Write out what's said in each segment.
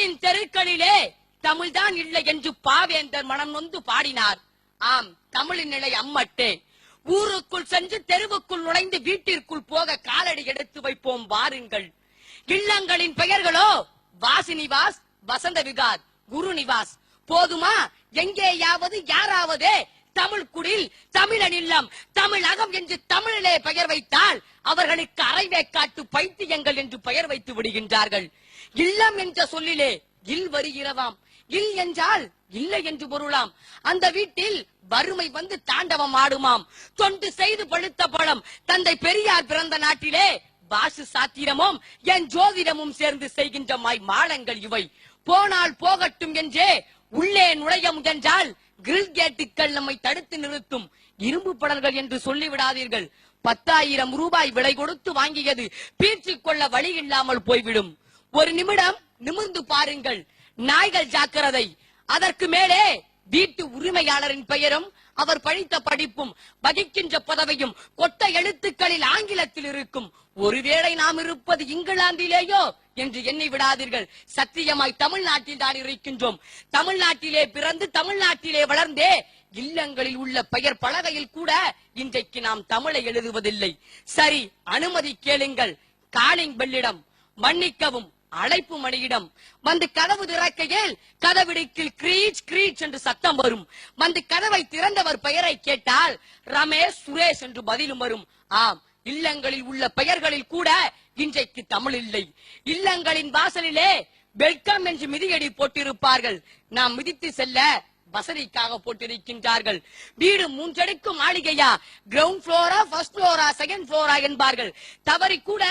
வீட்டின் தெருக்களிலே தமிழ்தான் இல்லை என்று பாவேந்தர் மனம் நொந்து பாடினார். ஆம், தமிழின் நிலை அம்மட்டே. ஊருக்குள் சென்று தெருவுக்குள் நுழைந்து வீட்டிற்குள் போக காலடி எடுத்து வைப்போம் வாருங்கள். இல்லங்களின் பெயர்களோ வாசி நிவாஸ், வசந்த விகார், குரு நிவாஸ். போதுமா? எங்கேயாவது யாராவது தமிழ் குடில், தமிழன் இல்லம், தமிழகம் என்று தமிழிலே பெயர் வைத்தால் அவர்களுக்கு அரைவேக்காட்டு பைத்தியங்கள் என்று பெயர் வைத்து விடுகின்றார்கள். இல்லம் என்ற சொல்லிலே இல் வருகிறதாம். இல் என்றால் இல்லை என்று பொருளாம். அந்த வீட்டில் வறுமை வந்து தாண்டவம் ஆடுமாம். தொண்டு செய்து பழுத்த பழம் தந்தை பெரியார் பிறந்த நாட்டிலே வாசு சாத்திரமும் என் ஜோதிடமும் சேர்ந்து செய்கின்ற மாளங்கள் இவை. போனால் போகட்டும் என்றே உள்ளே நுழைய முயன்றால் கிரில் கேட்டுக்கள் நம்மை தடுத்து நிறுத்தும். இரும்பு படல்கள் என்று சொல்லிவிடாதீர்கள். 10,000 ரூபாய் விலை கொடுத்து வாங்கியது பீர்ச்சிக் கொள்ள வழி இல்லாமல் போய்விடும். ஒரு நிமிடம் நிமிர்ந்து பாருங்கள். நாய்கள் ஜாக்கிரதை. அதற்கு மேலே வீட்டு உரிமையாளரின் பெயரும் அவர் படித்த படிப்பும் வகிக்கின்ற பதவியும் கொட்ட எழுத்துக்களில் ஆங்கிலத்தில் இருக்கும். ஒருவேளை நாம் இருப்பது இங்கிலாந்திலேயோ என்று எண்ணி விடாதீர்கள். சத்தியமாய் தமிழ்நாட்டில் தான் இருக்கின்றோம். தமிழ்நாட்டிலே பிறந்து தமிழ்நாட்டிலே வளர்ந்தே இல்லங்களில் உள்ள பெயர் பலகையில் கூட இன்றைக்கு நாம் தமிழை எழுதுவதில்லை. சரி, அனுமதி கேளுங்கள். காலிங் பெல்லிடம், மன்னிக்கவும் அழைப்பு மணியிடம் வந்து கதவு திறக்கையில் கதவிடுக்கில் கிரீச் கிரீச் என்று சத்தம் வரும். வந்து கதவை திறந்தவர் பெயரை கேட்டால் ரமேஷ், சுரேஷ் என்று பதிலும் வரும். ஆம், இல்லங்களில் உள்ள பெயர்களில் கூட இன்றைக்கு தமிழ் இல்லை. இல்லங்களின் வாசலிலே வெல்கம் என்று மிதியடி போட்டிருப்பார்கள். நாம் மிதித்து செல்ல வசதிக்காக போட்டிருக்கின்றார்கள். வீடு 3 அடுக்கு மாளிகையா, கிரவுண்ட் புளோரா, ஃபர்ஸ்ட் புளோரா, செகண்ட் புளோரா என்பார்கள். தவறி கூட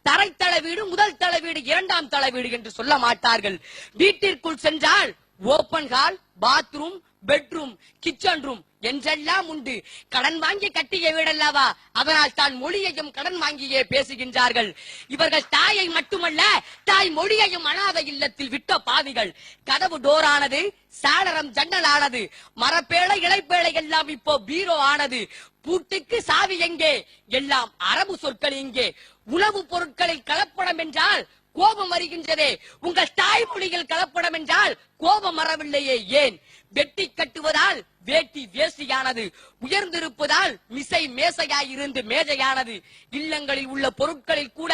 தரைத்தள வீடு, முதல் தள வீடு, 2ஆம் தள வீடு என்று சொல்ல மாட்டார்கள். வீட்டிற்குள் சென்றால் open hall, bathroom, bedroom, kitchen room என்றெல்லாம் உண்டு. கடன் வாங்கி கட்டிய வீடல்லவா, அதனால் தான் மொழியையும் கடன் வாங்கியே பேசுகின்றார்கள். இவர்கள் தாயை மட்டுமல்ல தாய் மொழியையும் அனாதை இல்லத்தில் விட்ட பாவிகள். கதவு டோர் ஆனது, சாளரம் ஜன்னல் ஆனது, மரப்பேளை இலைப்பேளை எல்லாம் இப்போ பீரோ ஆனது. பூட்டுக்கு சாவி எங்கே? எல்லாம் அரபு சொற்கள் இங்கே. உணவு பொருட்களில் கலப்படம் என்றால் கோபம் வருகின்றதே. உங்கள் தாய்மொழியில் கலப்படம் என்றால் கோபம் வரவில்லையே ஏன்? வெட்டி கட்டுவதால் வேட்டி வேசியானது, உயர்ந்திருப்பதால் மிசை மேசையாயிருந்து மேஜையானது. இல்லங்களில் உள்ள பொருட்களில் கூட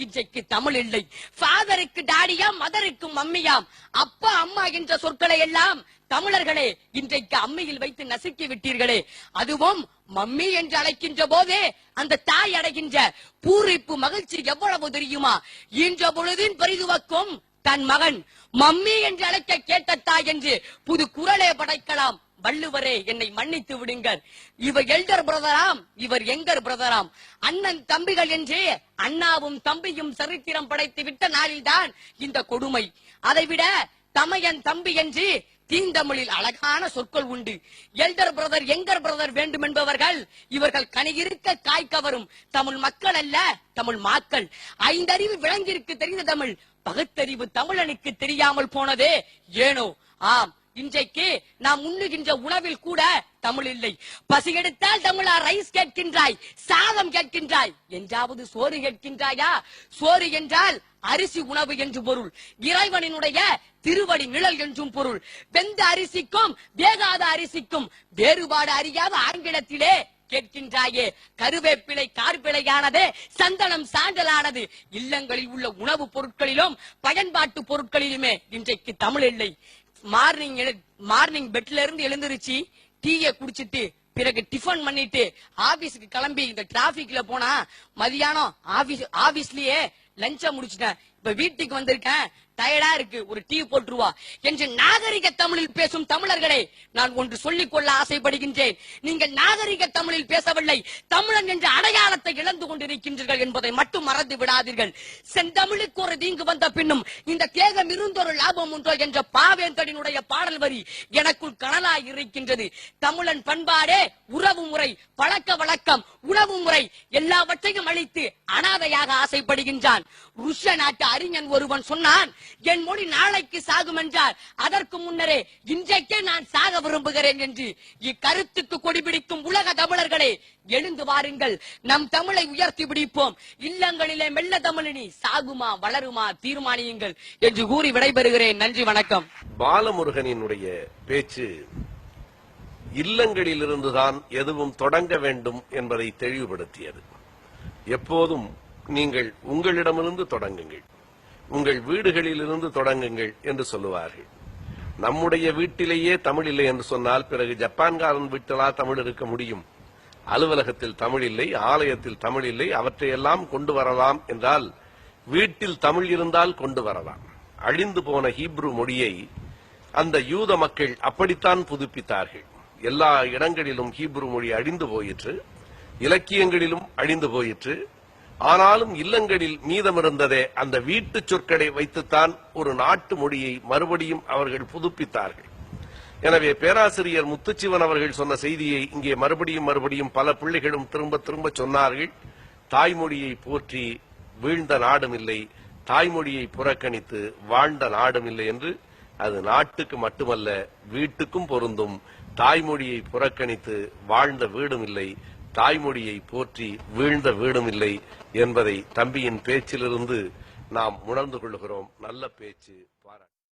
இன்றைக்கு தமிழ் இல்லை. ஃபாதருக்கு டாடியாம், மதருக்கு மம்மியாம், அப்பா அம்மா என்ற சொற்களை எல்லாம் தமிழர்களே இன்றைக்கு அம்மியில் வைத்து நசுக்கி விட்டீர்களே. அதுவும் மம்மி என்று அழைக்கின்ற போதே அந்த தாய் அடைகின்ற பூரிப்பு மகிழ்ச்சி எவ்வளவு தெரியுமா? ஈன்ற பொழுதின் பரிதுவக்கும் தன் மகன் மம்மி என்று அழைக்க கேட்ட தாய் என்று புது குரலே படைக்கலாம். வள்ளுவரே, என்னை மன்னித்து விடுங்கள். இவர் எல்டர் பிரதராம், இவர் எங்கர் பிரதராம். அண்ணன் தம்பிகள் என்று அண்ணாவும் தம்பியும் சரித்திரம் படைத்து விட்ட நாளில்தான் இந்த கொடுமை. அதைவிட தமையன் தம்பி என்று தீந்தமிழில் அழகான சொற்கள் உண்டு. எல்டர் பிரதர், எங்கர் பிரதர் வேண்டும் என்பவர்கள் இவர்கள் கனியிருக்க காய்க்கவரும் தமிழ் மக்கள் அல்ல, தமிழ் மாக்கள். 5 அறிவு விலங்கிற்கு தெரிந்த தமிழ், பகுத்தறிவு தமிழனுக்கு தெரியாமல் போனதே ஏனோ. ஆம், இன்றைக்கு நாம் உண்ணுகின்ற உணவில் கூட தமிழ் இல்லை. பசி எடுத்தால் தமிழா ரைஸ் கேட்கின்றாய், சாதம் கேட்கின்றாய், என்றாவது சோறு கேட்கின்றாயா? சோறு என்றால் அரிசி உணவு என்று பொருள். இறைவனினுடைய திருவடி நிழல் என்றும் பொருள். வெந்த அரிசிக்கும் வேகாத அரிசிக்கும் வேறுபாடு அறியாத ஆங்கிலத்திலே கேட்கின்றாயே. கருவேப்பிலை கார்பிழையானது, சந்தனம் சாண்டலானது. இல்லங்களில் உள்ள உணவு பொருட்களிலும் பயன்பாட்டு பொருட்களிலுமே இன்றைக்கு தமிழ் இல்லை. மார்னிங் பெட்ல இருந்து எழுந்திருச்சு டீயை குடிச்சிட்டு பிறகு டிஃபன் பண்ணிட்டு ஆபீஸ்க்கு கிளம்பி இந்த டிராபிக்ல போனா மதியானம் ஆபீஸ்லயே லஞ்ச முடிச்சிட்டேன், இப்ப வீட்டுக்கு வந்திருக்கேன், டயர்டா இருக்கு, ஒரு டீ போட்டுருவா என்று நாகரிக தமிழில் பேசும் தமிழர்களே, நான் ஒன்று சொல்லிக் கொள்ள ஆசைப்படுகின்றேன். நீங்கள் நாகரிக தமிழில் பேசவில்லை, தமிழன் என்ற அடையாளத்தை இழந்து கொண்டிருக்கின்றீர்கள் என்பதை மட்டும் மறந்து விடாதீர்கள். செந்தமிழுக்கு ஒரு தீங்கு வந்த பின்னும் இந்த தேகம் இருந்தொரு லாபம் உண்டோ என்ற பாவேந்தடினுடைய பாடல் வரி எனக்குள் கனலாய் இருக்கின்றது. தமிழன் பண்பாடே உறவு முறை, பழக்க வழக்கம், உணவு முறை எல்லாவற்றையும் அழித்து அனாதையாக ஆசைப்படுகின்றான். ருஷ்ய நாட்டு அறிஞன் ஒருவன் சொன்னான், என் மொழி நாளைக்கு சாகும் என்றால் அதற்கு முன்னரே இன்றைக்கே நான் சாக விரும்புகிறேன் என்று இக்கருத்துக்கு கொடிபிடிக்கும் உலக தமிழர்களே, எழுந்து வாருங்கள், நம் தமிழை உயர்த்தி பிடிப்போம். இல்லங்களிலே மெல்ல தமிழினி சாகுமா வளருமா தீர்மானியுங்கள் என்று கூறி விடைபெறுகிறேன். நன்றி, வணக்கம். பாலமுருகனினுடைய பேச்சு இல்லங்களிலிருந்துதான் எதுவும் தொடங்க வேண்டும் என்பதை தெளிவுபடுத்தியது. எப்போதும் நீங்கள் உங்களிடமிருந்து தொடங்குங்கள், உங்கள் வீடுகளிலிருந்து தொடங்குங்கள் என்று சொல்லுவார்கள். நம்முடைய வீட்டிலேயே தமிழ் இல்லை என்று சொன்னால் பிறகு ஜப்பான்காரன் வீட்டிலா தமிழ் இருக்க முடியும்? அலுவலகத்தில் தமிழ் இல்லை, ஆலயத்தில் தமிழ் இல்லை, அவற்றையெல்லாம் கொண்டு வரலாம் என்றால் வீட்டில் தமிழ் இருந்தால் கொண்டு வரலாம். அழிந்து போன ஹீப்ரு மொழியை அந்த யூத மக்கள் அப்படித்தான் புதுப்பித்தார்கள். எல்லா இடங்களிலும் ஹீப்ரு மொழி அழிந்து போயிற்று, இலக்கியங்களிலும் அழிந்து போயிற்று. ஆனாலும் இல்லங்களில் மீதமிருந்ததே அந்த வீட்டு சொற்களை வைத்துத்தான் ஒரு நாட்டு மொழியை மறுபடியும் அவர்கள் புதுப்பித்தார்கள். எனவே பேராசிரியர் முத்துச்சிவன் அவர்கள் சொன்ன செய்தியை இங்கே மறுபடியும் பல பிள்ளைகளும் திரும்ப திரும்ப சொன்னார்கள். தாய்மொழியை போற்றி வீழ்ந்த நாடும் இல்லை, தாய்மொழியை புறக்கணித்து வாழ்ந்த நாடும் இல்லை என்று. அது நாட்டுக்கு மட்டுமல்ல, வீட்டுக்கும் பொருந்தும். தாய்மொழியை புறக்கணித்து வாழ்ந்த வீடும் இல்லை, தாய்மொழியை போற்றி வீழ்ந்த வீடும் இல்லை என்பதை தம்பியின் பேச்சிலிருந்து நாம் உணர்ந்து கொள்கிறோம். நல்ல பேச்சு, பாராட்டு.